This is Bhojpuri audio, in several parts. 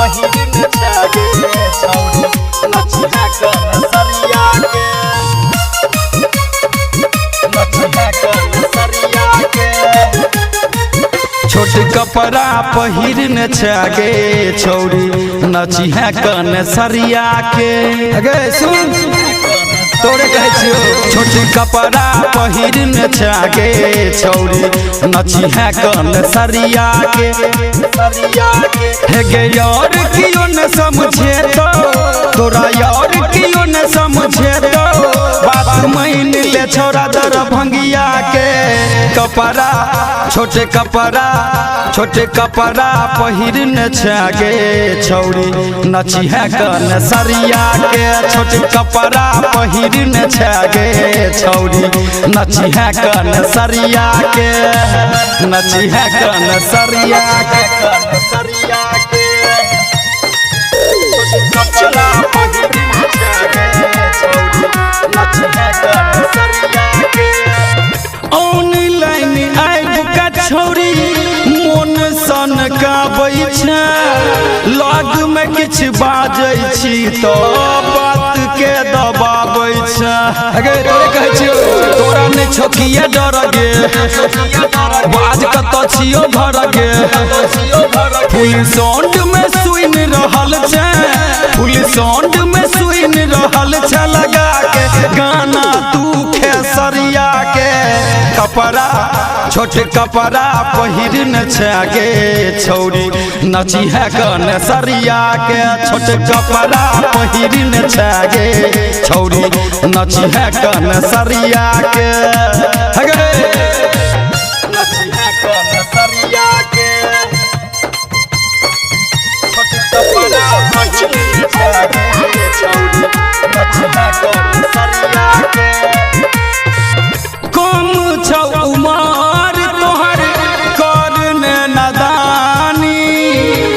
पहिरन छागे छौरी नचिहा कन सरिया के नचिहा कन सरिया के छोट कपड़ा पहिरन छागे छौरी नचिहा कन सरिया के अगे सुन तोरे कहे छियो छोट कपड़ा पहिरन छागे छौरी नचिहा कन सरिया के हे गे यार कियो न समझे तो तोरा यार कियो न समझे तो बात मान ले छोरा दरभंगिया के कपड़ा छोटे कपड़ा पहिरन छागे छौरी नचिहा कन सरिया के छोटे कपड़ा पहिरन छागे छौरी नचिहा कन सरिया के नचिहा कन सरिया के कपड़ा पहिरन छागे छौरी नचिहा कन सरिया के ऑनलाइन आइब का छौरी मोन सन गाबै छै लग में किछ बाजै छी तो बात के दबाबै छै अगे तोरे कहे छियो तोरा ने छोकिए डर गे बाज कत छियो घर गे फुल साउंड में सुन रहल छै फुल साउंड में सुन रहल छै लगा के गाना तू खेसरिया के कपड़ा छोटे कपड़ा पहिरन छागे छौरी नचिहा कन सरिया के छोटे कपड़ा पहिरन छागे छौरी नचिहा कन सरिया के नचिहा कन सरिया के छोटे कपड़ा पहिरन छागे छौरी नचिहा कन सरिया के कम छौ उमर तोहर करने नदानी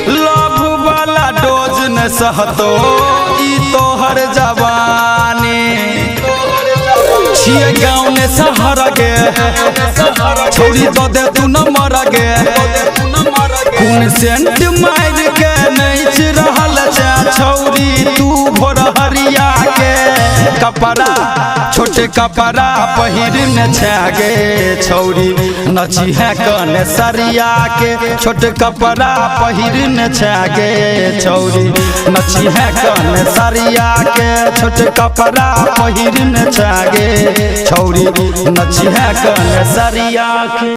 लव वाला डोज न सहतो ई तोहर जवानी छिए गाँव ने शहर गे छौरी दो दे तू न मर गे खून सेंट मार के नाच रहल छै छौरी तू भोर हरिया के कपड़ा छोटे कपड़ा पहिरन छागे छौरी नचिहा कन सरिया के छोटे कपड़ा पहिरन छागे छौरी नचिहा कन सरिया के छोटे कपड़ा पहिरन छागे छौरी नचिहा कन सरिया के।